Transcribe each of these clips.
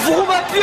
Froome à pied.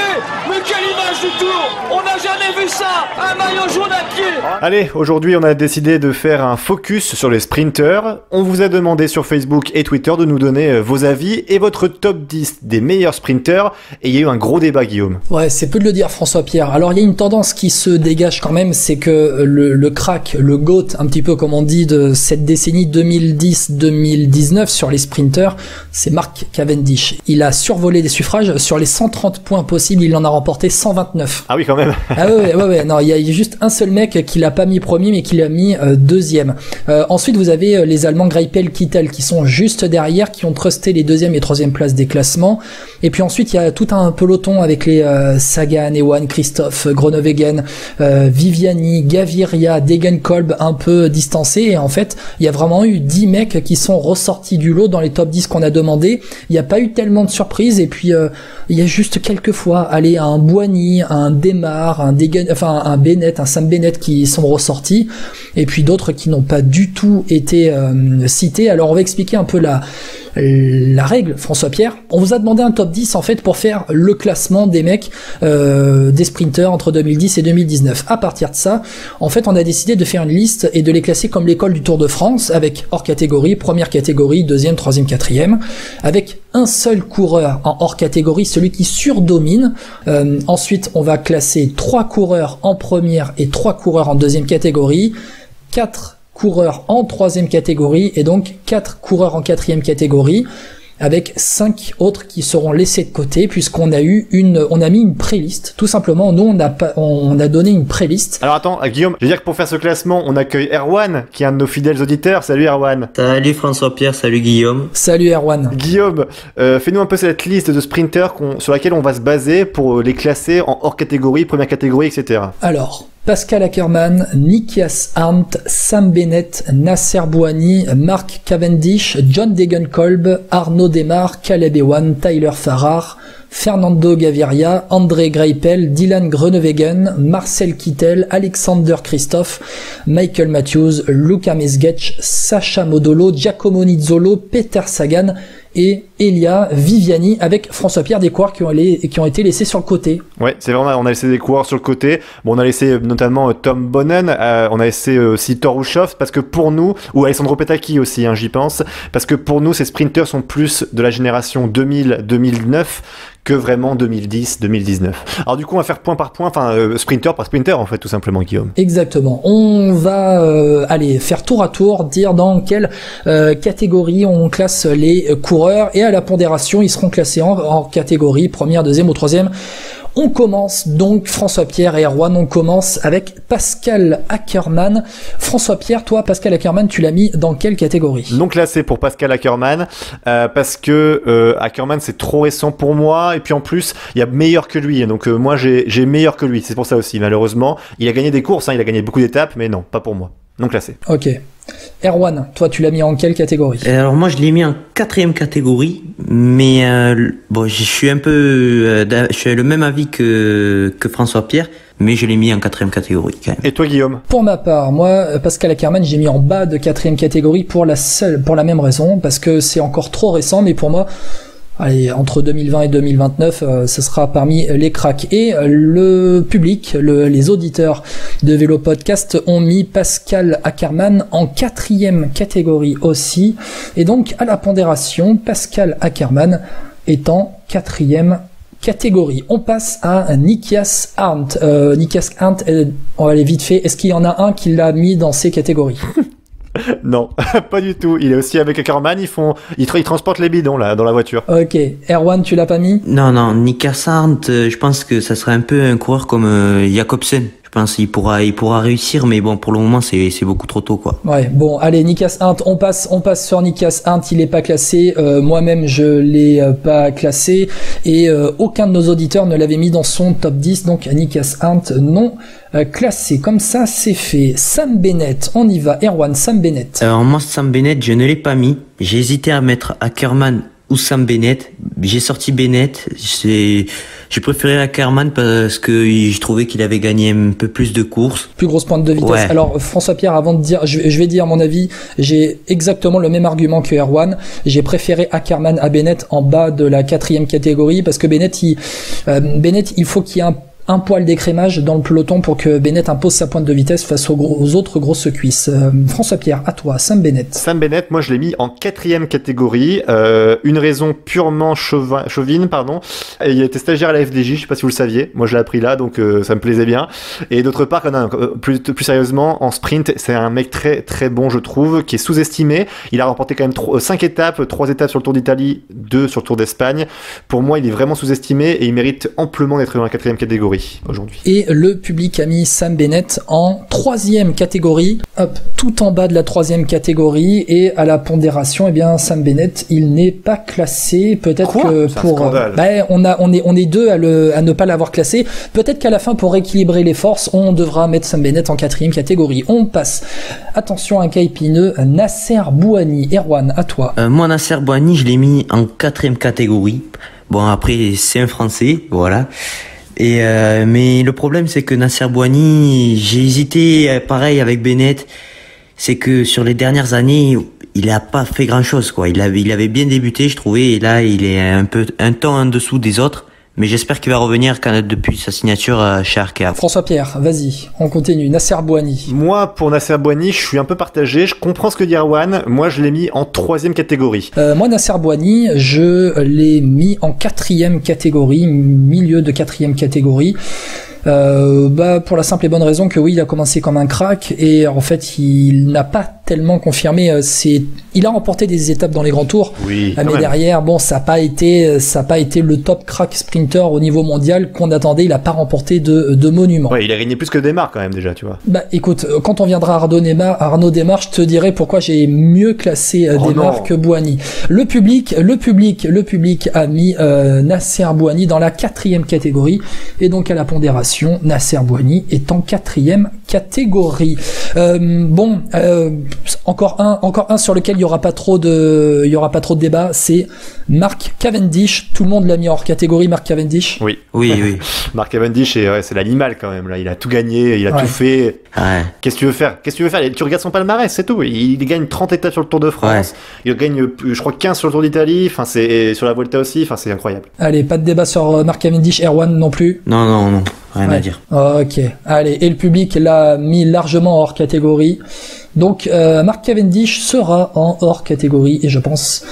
Mais quelle image du Tour. On n'a jamais vu ça. Un maillot jaune à pied. Allez, aujourd'hui on a décidé de faire un focus sur les sprinters. On vous a demandé sur Facebook et Twitter de nous donner vos avis et votre top 10 des meilleurs sprinters. Et il y a eu un gros débat, Guillaume. Ouais, c'est peu de le dire, François-Pierre. Alors il y a une tendance qui se dégage quand même, c'est que le crack, le GOAT, un petit peu comme on dit, de cette décennie 2010-2019 sur les sprinters, c'est Mark Cavendish. Il a survolé des suffrages. Sur les 130 points possibles, il en a remporté 129. Ah oui, quand même. Ah ouais. Non, il y a juste un seul mec qui l'a pas mis premier, mais qui l'a mis deuxième. Ensuite, vous avez les Allemands Greipel, Kittel, qui sont juste derrière, qui ont trusté les deuxième et troisième places des classements. Et puis ensuite, il y a tout un peloton avec les Sagan, Ewan, Christophe, Groenewegen, Viviani, Gaviria, Degenkolb un peu distancés. Et en fait, il y a vraiment eu 10 mecs qui sont ressortis du lot dans les top 10 qu'on a demandé. Il n'y a pas eu tellement de surprises. Et puis, il y a juste quelques fois, un Boigny, un Demar, un Bennett, un Sam Bennett qui sont ressortis. Et puis d'autres qui n'ont pas du tout été cités. Alors, on va expliquer un peu la règle, François-Pierre. On vous a demandé un top 10 en fait pour faire le classement des mecs des sprinters entre 2010 et 2019. À partir de ça, en fait, on a décidé de faire une liste et de les classer comme l'école du Tour de France, avec hors catégorie, première catégorie, deuxième, troisième, quatrième, avec un seul coureur en hors catégorie, celui qui surdomine. Ensuite, on va classer 3 coureurs en première et 3 coureurs en deuxième catégorie, 4 coureurs en troisième catégorie et donc 4 coureurs en quatrième catégorie, avec 5 autres qui seront laissés de côté, puisqu'on a mis une pré-liste. Tout simplement, nous, on a donné une pré-liste. Alors attends, Guillaume, je veux dire que pour faire ce classement, on accueille Erwan, qui est un de nos fidèles auditeurs. Salut Erwan. Salut François-Pierre, salut Guillaume. Salut Erwan. Guillaume, fais-nous un peu cette liste de sprinters sur laquelle on va se baser pour les classer en hors catégorie, première catégorie, etc. Alors, Pascal Ackermann, Nikias Arndt, Sam Bennett, Nasser Bouhanni, Mark Cavendish, John Degenkolb, Arnaud Démare, Caleb Ewan, Tyler Farrar, Fernando Gaviria, André Greipel, Dylan Groenewegen, Marcel Kittel, Alexander Christophe, Michael Matthews, Luca Mesgetch, Sacha Modolo, Giacomo Nizzolo, Peter Sagan et Elia Viviani, avec François-Pierre, des coureurs qui ont été laissés sur le côté. Ouais, c'est vrai, on a laissé des coureurs sur le côté. Bon, on a laissé notamment Tom Bonnen, on a laissé aussi Torushov, parce que pour nous, ou Alessandro Petacchi aussi, j'y pense, parce que pour nous, ces sprinters sont plus de la génération 2000-2009 que vraiment 2010-2019. Alors du coup, on va faire point par point, sprinter par sprinter en fait, tout simplement, Guillaume. Exactement. On va faire tour à tour, dire dans quelle catégorie on classe les coureurs, et à la pondération, ils seront classés en catégorie première, deuxième ou troisième. On commence donc, François-Pierre et Erwan, on commence avec Pascal Ackermann. François-Pierre, toi, Pascal Ackermann, tu l'as mis dans quelle catégorie ? Donc là, c'est pour Pascal Ackermann, parce que Ackermann, c'est trop récent pour moi, et puis en plus, il y a meilleur que lui, donc moi, j'ai meilleur que lui, c'est pour ça aussi, malheureusement. Il a gagné des courses, il a gagné beaucoup d'étapes, mais non, pas pour moi. Non classé. Ok. Erwan, toi, tu l'as mis en quelle catégorie ? Alors moi, je l'ai mis en 4e catégorie, mais je suis je suis le même avis que François-Pierre, mais je l'ai mis en 4e catégorie quand même. Et toi, Guillaume ? Pour ma part, moi, Pascal Ackermann, j'ai mis en bas de 4e catégorie pour la même raison, parce que c'est encore trop récent, mais pour moi, allez, entre 2020 et 2029, ce sera parmi les cracks. Et le public, les auditeurs de Vélo Podcast ont mis Pascal Ackermann en 4e catégorie aussi. Et donc, à la pondération, Pascal Ackermann est en 4e catégorie. On passe à Nikias Arndt. Nikias Arndt, on va aller vite fait. Est-ce qu'il y en a un qui l'a mis dans ces catégories ? Non, pas du tout. Il est aussi avec Ackermann, ils transportent les bidons là dans la voiture. Ok, Erwan, tu l'as pas mis ? Non, Nikias Arndt, je pense que ça serait un peu un coureur comme Jakobsen. Je pense qu'il pourra réussir, mais bon, pour le moment, c'est beaucoup trop tôt, quoi. Ouais, bon, allez, Nikias Arndt, on passe sur Nikias Arndt, il est pas classé, moi-même, je l'ai pas classé, et aucun de nos auditeurs ne l'avait mis dans son top 10, donc Nikias Arndt non classé. Comme ça, c'est fait. Sam Bennett, on y va. Erwan, Sam Bennett. Alors moi, Sam Bennett, je ne l'ai pas mis. J'ai hésité à mettre Ackermann ou Sam Bennett, j'ai sorti Bennett. J'ai préféré Ackermann parce que je trouvais qu'il avait gagné un peu plus de courses. Plus grosse pointe de vitesse. Ouais. Alors François-Pierre, avant de dire, je vais dire mon avis, j'ai exactement le même argument que Erwan. J'ai préféré Ackermann à Bennett en bas de la 4e catégorie parce que Bennett, il faut qu'il y ait un poil d'écrémage dans le peloton pour que Bennett impose sa pointe de vitesse face aux autres grosses cuisses. François-Pierre, à toi, Sam Bennett. Sam Bennett, moi je l'ai mis en 4e catégorie. Une raison purement chauvine, pardon. Et il était stagiaire à la FDJ, je sais pas si vous le saviez. Moi je l'ai appris là, donc ça me plaisait bien. Et d'autre part, plus sérieusement, en sprint, c'est un mec très très bon, je trouve, qui est sous-estimé. Il a remporté quand même 5 étapes, 3 étapes sur le Tour d'Italie, 2 sur le Tour d'Espagne. Pour moi, il est vraiment sous-estimé et il mérite amplement d'être dans la 4e catégorie aujourd'hui. Et le public a mis Sam Bennett en 3e catégorie, hop, tout en bas de la 3e catégorie, et à la pondération, eh bien Sam Bennett, il n'est pas classé. Peut-être que pour on est deux à ne pas l'avoir classé. Peut-être qu'à la fin, pour équilibrer les forces, on devra mettre Sam Bennett en 4e catégorie. On passe. Attention, un cas épineux, Nasser Bouhanni. Erwan, à toi. Moi, Nasser Bouhanni, je l'ai mis en 4e catégorie. Bon, après, c'est un Français, voilà. Mais le problème, c'est que Nasser Bouhanni, j'ai hésité, pareil avec Bennett. C'est que sur les dernières années, il a pas fait grand chose, quoi. Il avait bien débuté, je trouvais, et là, il est un temps en dessous des autres. Mais j'espère qu'il va revenir depuis sa signature chez Arkea. François-Pierre, vas-y, on continue. Nasser Bouhanni. Moi, pour Nasser Bouhanni, je suis un peu partagé. Je comprends ce que dit Erwan. Moi, je l'ai mis en 3e catégorie. Moi, Nasser Bouhanni, je l'ai mis en 4e catégorie, milieu de 4e catégorie. Pour la simple et bonne raison que oui, il a commencé comme un crack et en fait il n'a pas tellement confirmé. Il a remporté des étapes dans les grands tours, oui, mais derrière, bon, ça n'a pas été le top crack sprinter au niveau mondial qu'on attendait. Il a pas remporté de monument. Ouais, il a gagné plus que Démar quand même déjà, tu vois. Bah écoute, quand on viendra à Arnaud Démar, je te dirai pourquoi j'ai mieux classé Démar que Bouhanni. Le public a mis Nasser Bouhanni dans la 4e catégorie et donc à la pondération, Nasser Bouhanni est en 4e catégorie. Encore un sur lequel il y aura pas trop de débat, c'est Mark Cavendish. Tout le monde l'a mis hors catégorie, Mark Cavendish. Oui. Mark Cavendish, c'est l'animal quand même là. Il a tout gagné, il a tout fait. Ouais. Qu'est-ce que tu veux faire Tu regardes son palmarès, c'est tout. Il gagne 30 étapes sur le Tour de France. Ouais. Il gagne, je crois, 15 sur le Tour d'Italie. Enfin, c'est sur la Vuelta aussi. Enfin, c'est incroyable. Allez, pas de débat sur Mark Cavendish. Erwan non plus. Non. Rien à dire. Ok. Allez, et le public l'a mis largement hors catégorie. Donc Mark Cavendish sera en hors catégorie et je pense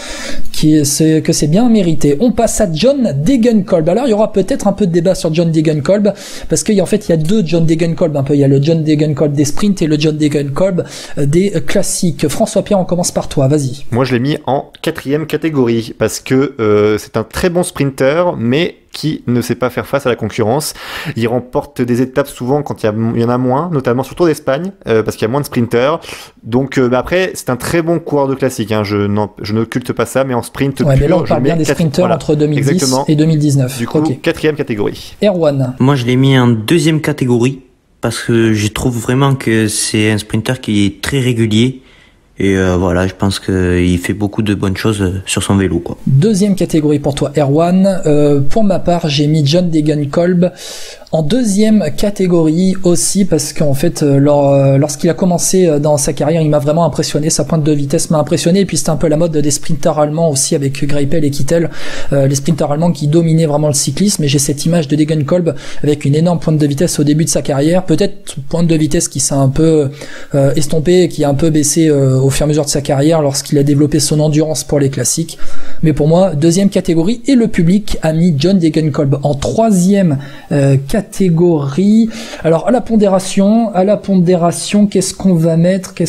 que c'est bien mérité. On passe à John Degenkolb. Alors il y aura peut-être un peu de débat sur John Degenkolb parce qu'il y a deux John Degenkolb un peu. Il y a le John Degenkolb des sprints et le John Degenkolb des classiques. François-Pierre, on commence par toi, vas-y. Moi je l'ai mis en 4e catégorie parce que c'est un très bon sprinter mais qui ne sait pas faire face à la concurrence. Il remporte des étapes souvent quand il y en a moins, notamment sur le Tour d'Espagne, parce qu'il y a moins de sprinters. Donc après, c'est un très bon coureur de classique. Hein. Je n'occulte pas ça, mais en sprint pur, mais là on parle bien des sprinters entre 2010 exactement. Et 2019. Du coup, 4e catégorie. Erwan. Moi, je l'ai mis en 2e catégorie parce que je trouve vraiment que c'est un sprinter qui est très régulier. Et je pense qu'il fait beaucoup de bonnes choses sur son vélo, quoi. 2e catégorie pour toi, Erwan. Pour ma part, j'ai mis John Degenkolb en 2e catégorie aussi parce qu'en fait, lorsqu'il a commencé dans sa carrière, il m'a vraiment impressionné. Sa pointe de vitesse m'a impressionné. Et puis c'était un peu la mode des sprinters allemands aussi avec Greipel et Kittel, les sprinters allemands qui dominaient vraiment le cyclisme. Et j'ai cette image de Degenkolb avec une énorme pointe de vitesse au début de sa carrière. Peut-être pointe de vitesse qui s'est un peu estompée, qui a un peu baissé au fur et à mesure de sa carrière lorsqu'il a développé son endurance pour les classiques. Mais pour moi, 2e catégorie et le public a mis John Degenkolb en 3e catégorie. Alors à la pondération, qu'est-ce qu'on va mettre? Il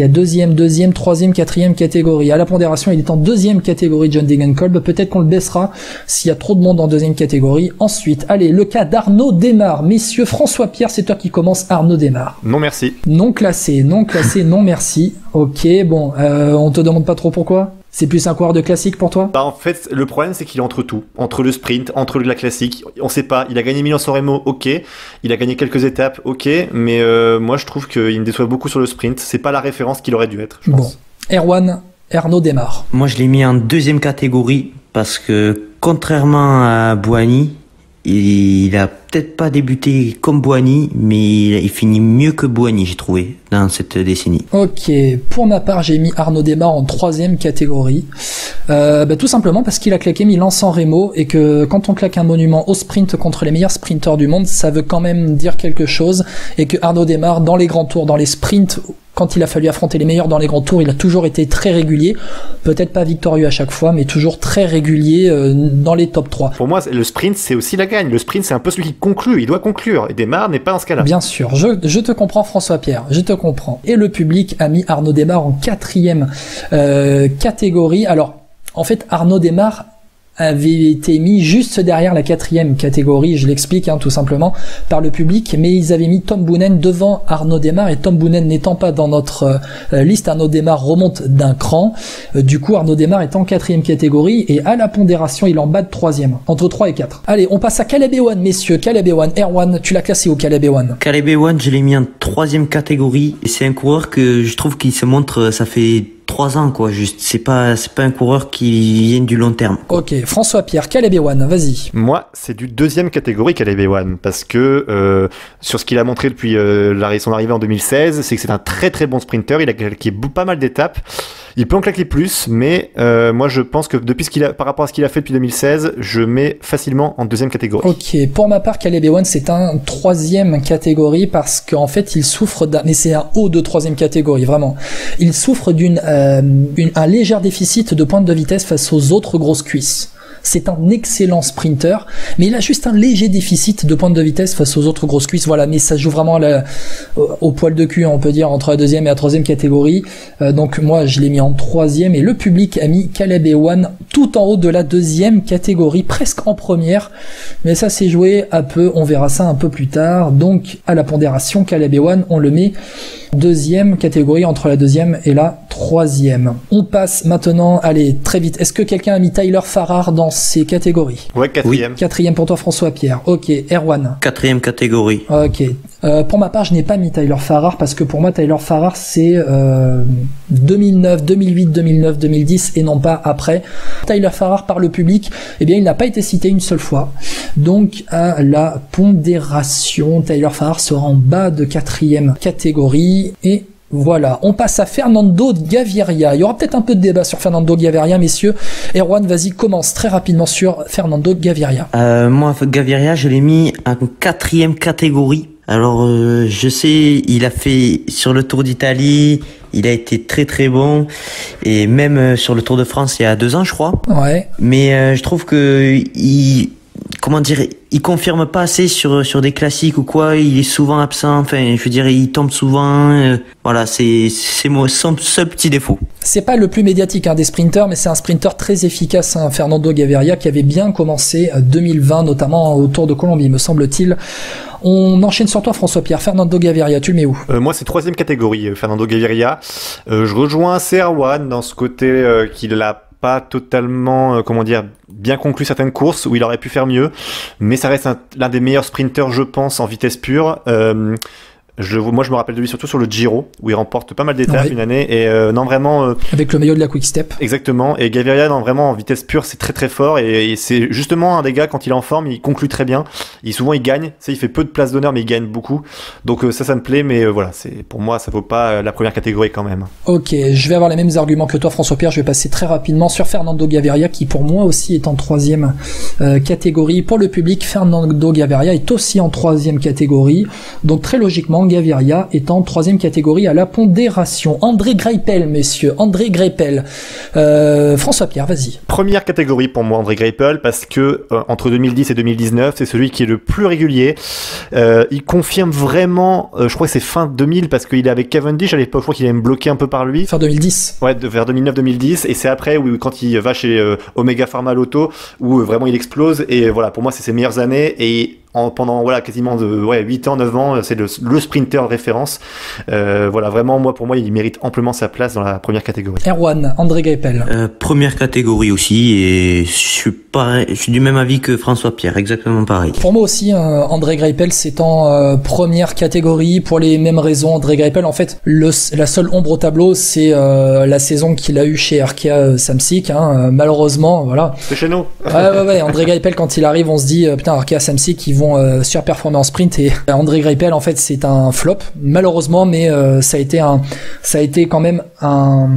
y a 2e, 3e, 4e catégorie. À la pondération, il est en 2e catégorie John Degenkolb. Peut-être qu'on le baissera s'il y a trop de monde en 2e catégorie. Ensuite, allez, le cas d'Arnaud Démar. Messieurs, François-Pierre, c'est toi qui commence. Arnaud Démar. Non merci. Non classé, non merci. Ok, bon, on te demande pas trop pourquoi? C'est plus un coureur de classique pour toi? En fait, le problème c'est qu'il est entre tout, entre le sprint, entre la classique. On sait pas. Il a gagné Milan-San Remo, ok. Il a gagné quelques étapes, ok. Mais moi, je trouve qu'il me déçoit beaucoup sur le sprint. C'est pas la référence qu'il aurait dû être. Je pense. Bon, Erwan, Arnaud Démar. Moi, je l'ai mis en 2e catégorie parce que contrairement à Bouhanni, il a peut-être pas débuté comme Bouhanni, mais il finit mieux que Bouhanni, j'ai trouvé, dans cette décennie. Ok, pour ma part, j'ai mis Arnaud Démare en 3e catégorie. Tout simplement parce qu'il a claqué Milan-San Remo et que quand on claque un monument au sprint contre les meilleurs sprinteurs du monde, ça veut quand même dire quelque chose, et que Arnaud Démare, dans les grands tours, dans les sprints, quand il a fallu affronter les meilleurs dans les grands tours, il a toujours été très régulier, peut-être pas victorieux à chaque fois, mais toujours très régulier dans les top 3. Pour moi, le sprint, c'est aussi la gagne. Le sprint, c'est un peu celui qui conclut, il doit conclure, et Démare n'est pas dans ce cas-là. Bien sûr, je te comprends François-Pierre, je te comprends. Et le public a mis Arnaud Démare en 4e catégorie. Alors, en fait, Arnaud Démare avait été mis juste derrière la 4e catégorie, je l'explique tout simplement, par le public, mais ils avaient mis Tom Boonen devant Arnaud Démare, et Tom Boonen n'étant pas dans notre liste, Arnaud Démare remonte d'un cran, du coup Arnaud Démare est en 4e catégorie, et à la pondération il est en bas de 3e, entre 3 et 4. Allez, on passe à Caleb Ewan, messieurs. Caleb Ewan, Erwan, tu l'as classé où Caleb Ewan? Caleb Ewan, je l'ai mis en 3e catégorie, et c'est un coureur que je trouve qu'il se montre, ça fait 3 ans quoi, juste. C'est pas un coureur qui vient du long terme, quoi. Ok, François-Pierre, Caleb Ewan, vas-y. Moi, c'est du 2e catégorie Caleb Ewan, parce que sur ce qu'il a montré depuis son arrivée en 2016, c'est que c'est un très très bon sprinter, il a claqué pas mal d'étapes, il peut en claquer plus, mais moi je pense que par rapport à ce qu'il a fait depuis 2016, je mets facilement en 2e catégorie. Ok, pour ma part, Caleb Ewan, c'est un 3e catégorie, parce qu'en fait, il souffre mais c'est un haut de 3e catégorie, vraiment. Il souffre un léger déficit de pointe de vitesse face aux autres grosses cuisses. C'est un excellent sprinter, mais il a juste un léger déficit de pointe de vitesse face aux autres grosses cuisses. Voilà, mais ça se joue vraiment au poil de cul, on peut dire, entre la 2e et la 3e catégorie. Donc moi, je l'ai mis en 3e, et le public a mis Caleb Ewan tout en haut de la 2e catégorie, presque en première. Mais ça s'est joué à peu, on verra ça un peu plus tard. Donc à la pondération, Caleb Ewan, on le met 2e catégorie, entre la 2e et la 3e. On passe maintenant, allez, très vite. Est-ce que quelqu'un a mis Tyler Farrar dans ces catégories? Ouais, 4e. Oui. 4e pour toi, François-Pierre. Ok, Erwan. 4e catégorie. Ok. Pour ma part, je n'ai pas mis Tyler Farrar, parce que pour moi, Tyler Farrar, c'est 2009, 2008, 2009, 2010, et non pas après. Tyler Farrar, par le public, eh bien, il n'a pas été cité une seule fois. Donc, à la pondération, Tyler Farrar sera en bas de 4e catégorie, et voilà, on passe à Fernando Gaviria. Il y aura peut-être un peu de débat sur Fernando Gaviria, messieurs. Erwan, vas-y, commence très rapidement sur Fernando Gaviria. Moi, Gaviria, je l'ai mis en 4e catégorie. Alors, je sais, il a fait sur le Tour d'Italie, il a été très très bon, et même sur le Tour de France il y a 2 ans, je crois. Ouais. Mais je trouve que il confirme pas assez sur des classiques ou quoi, il est souvent absent, enfin, je veux dire, il tombe souvent, voilà, c'est son seul petit défaut. C'est pas le plus médiatique des sprinters, mais c'est un sprinter très efficace, Fernando Gaviria, qui avait bien commencé 2020, notamment au Tour de Colombie, me semble-t-il. On enchaîne sur toi, François-Pierre. Fernando Gaviria, tu le mets où? Moi, c'est 3e catégorie, Fernando Gaviria. Je rejoins Erwan dans ce côté qu'il a pas totalement, bien conclu certaines courses où il aurait pu faire mieux, mais ça reste l'un des meilleurs sprinters, je pense, en vitesse pure. Moi, je me rappelle de lui surtout sur le Giro, où il remporte pas mal d'étapes une année, et non, vraiment... Avec le maillot de la Quick Step. Exactement, et Gaviria, non, vraiment, en vitesse pure, c'est très très fort, et c'est justement un des gars, quand il est en forme, il conclut très bien, souvent il gagne, il fait peu de places d'honneur, mais il gagne beaucoup, donc ça me plaît, mais voilà, pour moi, ça vaut pas la première catégorie quand même. Ok, je vais avoir les mêmes arguments que toi, François-Pierre, je vais passer très rapidement sur Fernando Gaviria, qui pour moi aussi est en 3e catégorie. Pour le public, Fernando Gaviria est aussi en 3e catégorie, donc très logiquement, Gaviria est en 3e catégorie à la pondération. André Greipel, messieurs, André Greipel. François-Pierre, vas-y. Première catégorie pour moi, André Greipel, parce que entre 2010 et 2019, c'est celui qui est le plus régulier. Il confirme vraiment, je crois que c'est fin 2000, parce qu'il est avec Cavendish à l'époque, je crois qu'il est même bloqué un peu par lui. Fin 2010. Ouais, vers 2009-2010, et c'est après où quand il va chez Omega Pharma Lotto, où vraiment il explose, et voilà, pour moi c'est ses meilleures années, et pendant voilà quasiment 8 ans, 9 ans, c'est le sprinter de référence. Voilà, vraiment, pour moi, il mérite amplement sa place dans la première catégorie. Erwan, André Greipel. Première catégorie aussi, et je suis du même avis que François Pierre, exactement pareil. Pour moi aussi, André Greipel, c'est en première catégorie pour les mêmes raisons. André Greipel, en fait, la seule ombre au tableau, c'est la saison qu'il a eue chez Arkea Samsic. Malheureusement, voilà. C'est chez nous. Ouais. André Greipel, quand il arrive, on se dit putain, Arkea Samsic, ils vont surperformer en sprint, et André Greipel, en fait, c'est un flop, malheureusement, mais ça a été quand même un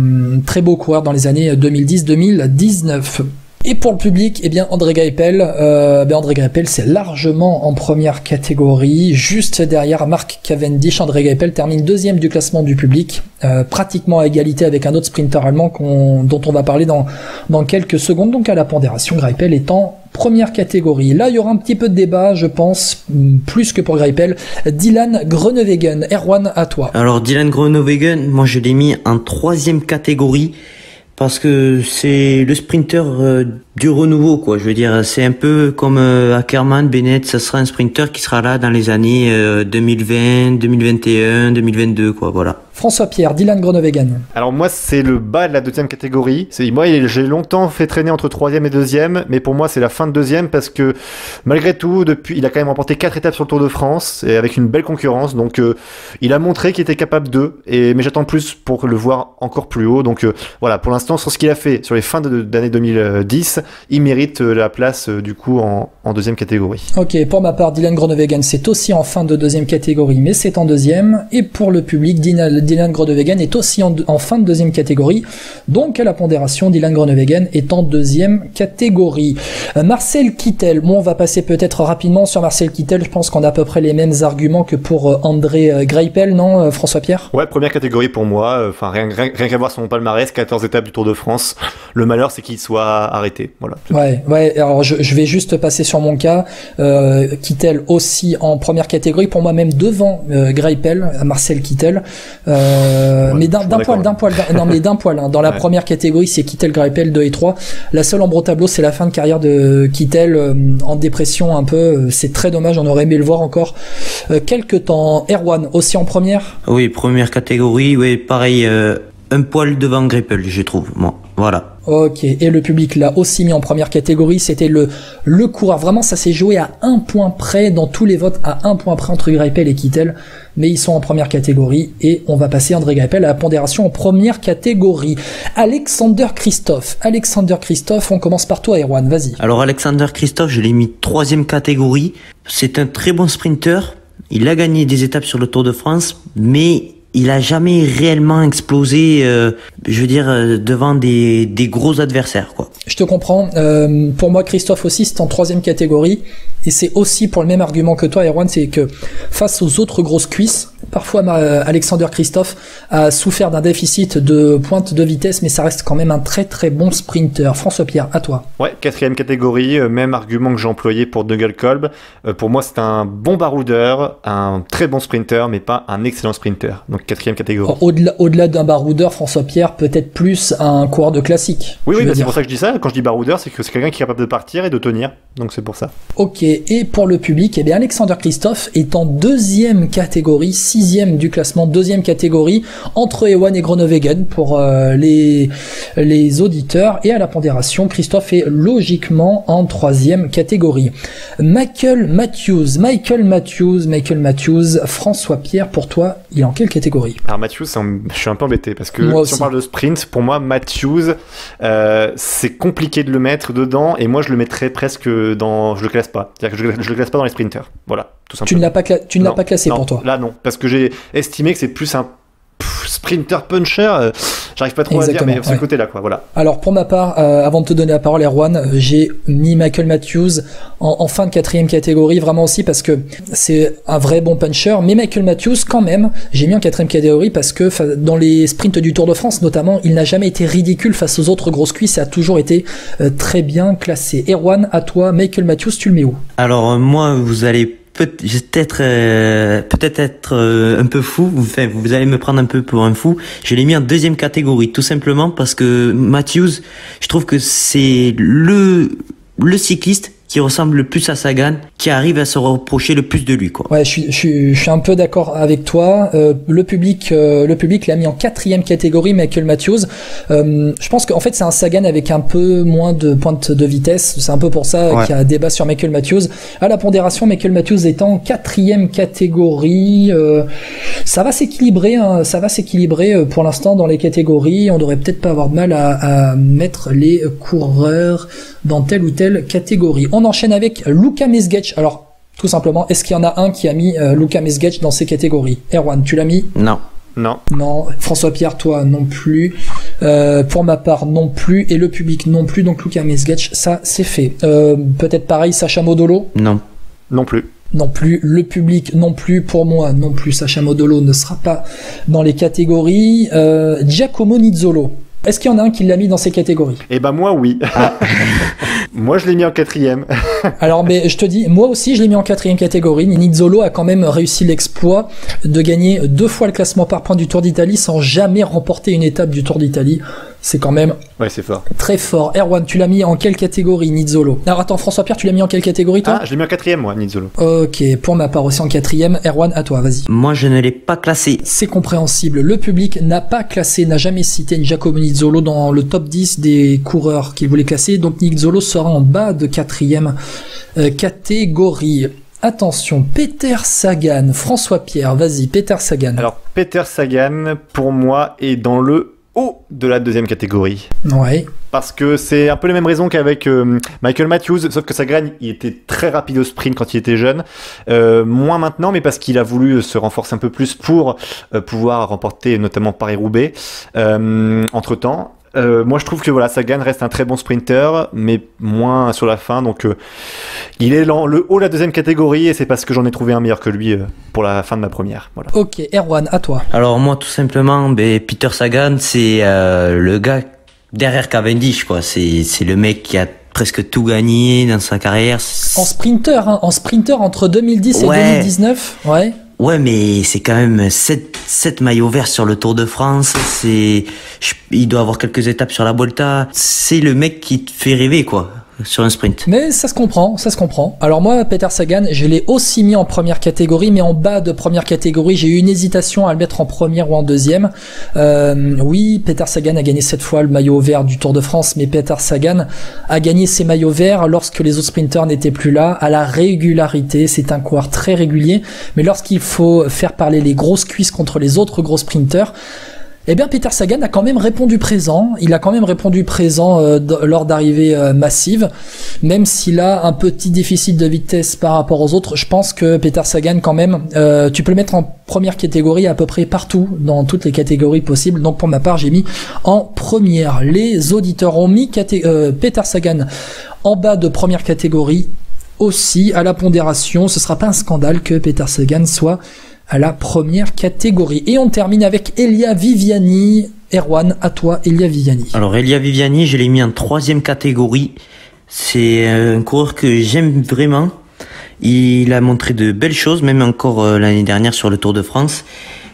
très beau coureur dans les années 2010-2019. Et pour le public, eh bien André Greipel, c'est largement en première catégorie, juste derrière Mark Cavendish. André Greipel termine deuxième du classement du public, pratiquement à égalité avec un autre sprinter allemand dont on va parler dans quelques secondes. Donc à la pondération, Greipel est en première catégorie. Là, il y aura un petit peu de débat, je pense, plus que pour Greipel. Dylan Groenewegen. Erwan, à toi. Alors Dylan Groenewegen, moi je l'ai mis en troisième catégorie, parce que c'est le sprinter du renouveau, quoi. Je veux dire, c'est un peu comme Ackermann, Bennett, ça sera un sprinter qui sera là dans les années 2020, 2021, 2022, quoi, voilà. François Pierre, Dylan Groenewegen. Alors moi, c'est le bas de la deuxième catégorie. Moi, j'ai longtemps fait traîner entre troisième et deuxième, mais pour moi, c'est la fin de deuxième, parce que malgré tout, depuis, il a quand même remporté 4 étapes sur le Tour de France, et avec une belle concurrence. Donc, il a montré qu'il était capable mais j'attends plus pour le voir encore plus haut. Donc voilà, pour l'instant, sur ce qu'il a fait sur les fins d'année 2010, il mérite la place du coup en deuxième catégorie. Ok, pour ma part, Dylan Groenewegen, c'est aussi en fin de deuxième catégorie, mais c'est en deuxième. Et pour le public, Dylan Groenewegen est aussi en fin de deuxième catégorie. Donc à la pondération, Dylan Groenewegen est en deuxième catégorie. Marcel Kittel, on va passer peut-être rapidement sur Marcel Kittel. Je pense qu'on a à peu près les mêmes arguments que pour André Greipel, non, François Pierre? Ouais, première catégorie pour moi. Enfin, rien qu'à voir son palmarès, 14 étapes du Tour de France. Le malheur, c'est qu'il soit arrêté. Voilà. Ouais. Alors je vais juste passer sur mon cas. Kittel aussi en première catégorie, pour moi même devant Greipel, Marcel Kittel. Mais d'un poil. Dans la première catégorie, c'est Kittel, Greipel 2 et 3. La seule ombre au tableau, c'est la fin de carrière de Kittel, en dépression un peu. C'est très dommage, on aurait aimé le voir encore quelques temps. Erwan, aussi en première? Oui, première catégorie, oui, pareil, un poil devant Greipel, je trouve. Bon, voilà. Ok, et le public l'a aussi mis en première catégorie, c'était le coureur. Vraiment, ça s'est joué à un point près, dans tous les votes, à un point près entre Greipel et Kittel, mais ils sont en première catégorie, et on va passer André Greipel à la pondération en première catégorie. Alexander Kristoff, on commence par toi, Erwan, vas-y. Alors Alexander Kristoff, je l'ai mis troisième catégorie, c'est un très bon sprinter, il a gagné des étapes sur le Tour de France, mais il a jamais réellement explosé, devant des gros adversaires, quoi. Je te comprends. Pour moi, Kristoff aussi, c'est en troisième catégorie. Et c'est aussi pour le même argument que toi, Erwan, c'est que face aux autres grosses cuisses, parfois Alexander Kristoff a souffert d'un déficit de pointe de vitesse, mais ça reste quand même un très très bon sprinter. François Pierre, à toi. Ouais, quatrième catégorie, même argument que j'ai employé pour Dougal Kolb. Pour moi, c'est un bon baroudeur, un très bon sprinter, mais pas un excellent sprinter. Donc quatrième catégorie. Au-delà d'un baroudeur, François Pierre, peut-être plus un coureur de classique. Oui, c'est pour ça que je dis ça. Quand je dis baroudeur, c'est que c'est quelqu'un qui est capable de partir et de tenir. Donc c'est pour ça. Ok, et pour le public, eh bien Alexander Kristoff est en deuxième catégorie, sixième du classement, deuxième catégorie, entre Ewan et Groenewegen pour les auditeurs, et à la pondération, Kristoff est logiquement en troisième catégorie. Michael Matthews, François Pierre, pour toi, il est en quelle catégorie? Alors Matthews, je suis un peu embêté, parce que si on parle de sprint, pour moi, Matthews, c'est compliqué de le mettre dedans, et moi je le mettrais presque dans... Je le classe pas. C'est-à-dire que je le classe pas dans les sprinters. Voilà, tout simplement. Tu ne l'as pas classé pour toi? Là non, parce que j'ai estimé que c'est plus un sprinter puncher, j'arrive pas trop à dire, mais ce côté-là, quoi, voilà. Alors pour ma part, avant de te donner la parole, Erwan, j'ai mis Michael Matthews en fin de quatrième catégorie, vraiment aussi parce que c'est un vrai bon puncher, mais Michael Matthews, quand même, j'ai mis en quatrième catégorie parce que dans les sprints du Tour de France, notamment, il n'a jamais été ridicule face aux autres grosses cuisses, ça a toujours été très bien classé. Erwan, à toi, Michael Matthews, tu le mets où? Alors moi, vous allez peut-être être un peu fou, vous allez me prendre un peu pour un fou. Je l'ai mis en deuxième catégorie, tout simplement parce que Matthews, je trouve que c'est le cycliste qui ressemble le plus à Sagan, qui arrive à se reprocher le plus de lui, quoi. Ouais, je suis un peu d'accord avec toi. Le public l'a mis en 4e catégorie, Michael Matthews. Je pense qu'en fait c'est un Sagan avec un peu moins de pointe de vitesse. C'est un peu pour ça qu'il y a un débat sur Michael Matthews. À la pondération, Michael Matthews est en 4e catégorie. Ça va s'équilibrer, hein, pour l'instant dans les catégories. On devrait peut-être pas avoir de mal à mettre les coureurs dans telle ou telle catégorie. On enchaîne avec Luka Mesgetch. Alors, tout simplement, est-ce qu'il y en a un qui a mis Luka Mesgetch dans ces catégories? Erwan, tu l'as mis? Non. Non. François-Pierre, toi non plus. Pour ma part, non plus. Et le public non plus. Donc Luka Mesgetch, ça c'est fait. Peut-être pareil, Sacha Modolo? Non plus. Non plus, le public non plus, pour moi non plus, Sacha Modolo ne sera pas dans les catégories. Giacomo Nizzolo, est-ce qu'il y en a un qui l'a mis dans ces catégories? Eh ben moi oui. Moi je l'ai mis en 4e. Alors mais je te dis, moi aussi je l'ai mis en 4e catégorie. Nizzolo a quand même réussi l'exploit de gagner 2 fois le classement par points du Tour d'Italie sans jamais remporter une étape du Tour d'Italie. C'est quand même c'est fort. Très fort. Erwan, tu l'as mis en quelle catégorie, Nizzolo? Alors attends, François-Pierre, tu l'as mis en quelle catégorie toi? Je l'ai mis en 4e moi, Nizzolo. Ok, pour ma part aussi en 4e. Erwan, à toi, vas-y. Moi je ne l'ai pas classé. C'est compréhensible. Le public n'a pas classé, n'a jamais cité Giacomo Nizzolo dans le top 10 des coureurs qu'il voulait classer. Donc Nizzolo sera en bas de 4e catégorie. Attention, Peter Sagan. François-Pierre, vas-y, Peter Sagan. Alors Peter Sagan, pour moi, est dans le haut de la 2e catégorie. Ouais. Parce que c'est un peu les mêmes raisons qu'avec Michael Matthews, sauf que Sagan, il était très rapide au sprint quand il était jeune, moins maintenant, mais parce qu'il a voulu se renforcer un peu plus pour pouvoir remporter notamment Paris-Roubaix entre-temps. Moi je trouve que voilà, Sagan reste un très bon sprinter, mais moins sur la fin, donc il est dans le haut de la 2e catégorie, et c'est parce que j'en ai trouvé un meilleur que lui pour la fin de ma première. Voilà. Ok, Erwan, à toi. Alors moi tout simplement, Peter Sagan, c'est le gars derrière Cavendish, quoi. C'est le mec qui a presque tout gagné dans sa carrière. En sprinter entre 2010 et 2019, ouais. Ouais, mais c'est quand même 7 maillots verts sur le Tour de France. Il doit avoir quelques étapes sur la Vuelta. C'est le mec qui te fait rêver, quoi, sur un sprint. Mais ça se comprend. Alors moi, Peter Sagan, je l'ai aussi mis en première catégorie, mais en bas de première catégorie. J'ai eu une hésitation à le mettre en première ou en 2e. Oui, Peter Sagan a gagné 7 fois le maillot vert du Tour de France, mais Peter Sagan a gagné ses maillots verts lorsque les autres sprinteurs n'étaient plus là, à la régularité. C'est un coureur très régulier, mais lorsqu'il faut faire parler les grosses cuisses contre les autres gros sprinteurs, eh bien, Peter Sagan a quand même répondu présent. Il a quand même répondu présent lors d'arrivées massives. Même s'il a un petit déficit de vitesse par rapport aux autres, je pense que Peter Sagan, quand même, tu peux le mettre en première catégorie à peu près partout, dans toutes les catégories possibles. Donc, pour ma part, j'ai mis en première. Les auditeurs ont mis Peter Sagan en bas de première catégorie aussi. À la pondération, ce sera pas un scandale que Peter Sagan soit à la première catégorie. Et on termine avec Elia Viviani. Erwan, à toi, Elia Viviani. Alors Elia Viviani, je l'ai mis en 3e catégorie. C'est un coureur que j'aime vraiment. Il a montré de belles choses, même encore l'année dernière sur le Tour de France.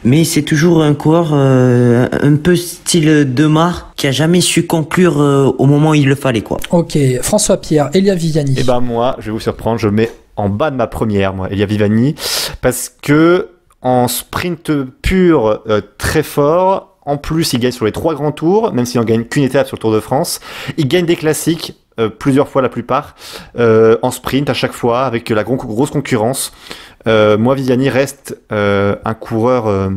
Mais c'est toujours un coureur un peu style Demar, qui a jamais su conclure au moment où il le fallait, quoi. Ok, François-Pierre, Elia Viviani. Eh ben moi, je vais vous surprendre, je mets en bas de ma première, moi, Elia Viviani, parce que en sprint pur, très fort. En plus, il gagne sur les 3 grands tours, même s'il en gagne qu'une étape sur le Tour de France. Il gagne des classiques, plusieurs fois la plupart, en sprint à chaque fois, avec la grosse concurrence. Moi, Viviani reste un coureur,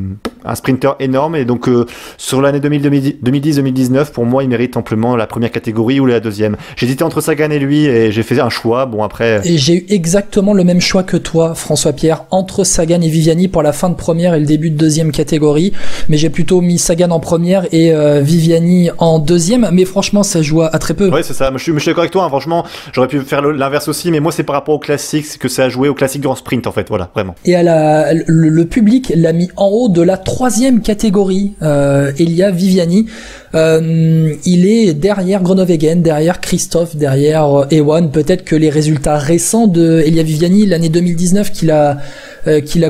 un sprinter énorme, et donc sur l'année 2010-2019, pour moi, il mérite amplement la première catégorie ou la 2e. J'hésitais entre Sagan et lui, et j'ai fait un choix. Bon, après. Et j'ai eu exactement le même choix que toi, François-Pierre, entre Sagan et Viviani pour la fin de première et le début de 2e catégorie. Mais j'ai plutôt mis Sagan en première et Viviani en 2e. Mais franchement, ça joue à très peu. Ouais, c'est ça. Je suis d'accord avec toi. Hein. Franchement, j'aurais pu faire l'inverse aussi, mais moi, c'est par rapport au classique, c'est que ça a joué au classique en sprint, en fait. Voilà, vraiment. Et le public l'a mis en haut de la 3e catégorie, Elia Viviani. Il est derrière Groenewegen, derrière Christophe, derrière Ewan. Peut-être que les résultats récents de Elia Viviani, l'année 2019 qu'il a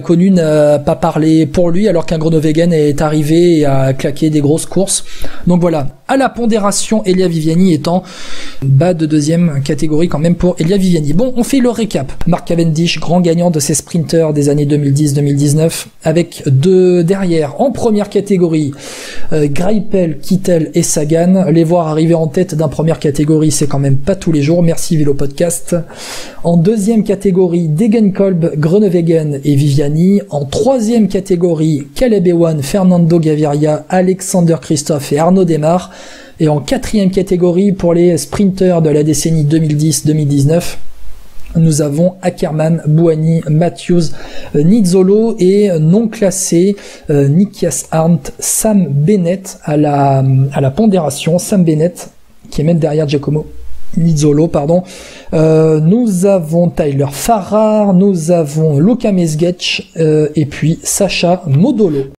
connu, n'a pas parlé pour lui, alors qu'un Groenewegen est arrivé et a claqué des grosses courses. Donc voilà. À la pondération, Elia Viviani étant bas de deuxième catégorie quand même pour Elia Viviani. Bon, on fait le récap. Mark Cavendish, grand gagnant de ces sprinters des années 2010-2019, avec deux derrière en première catégorie, Greipel, Kittel et Sagan. Les voir arriver en tête d'un première catégorie, c'est quand même pas tous les jours. Merci Vélo Podcast. En deuxième catégorie, Degenkolb, Groenewegen et Viviani. En troisième catégorie, Caleb Ewan, Fernando Gaviria, Alexander Kristoff et Arnaud Démare. Et en quatrième catégorie, pour les sprinters de la décennie 2010-2019, nous avons Ackermann, Bouhanni, Matthews, Nizzolo et non classé Nikias Arndt, Sam Bennett à la pondération. Sam Bennett qui est même derrière Giacomo Nizzolo, pardon. Nous avons Tyler Farrar, nous avons Luka Mesgetch et puis Sacha Modolo.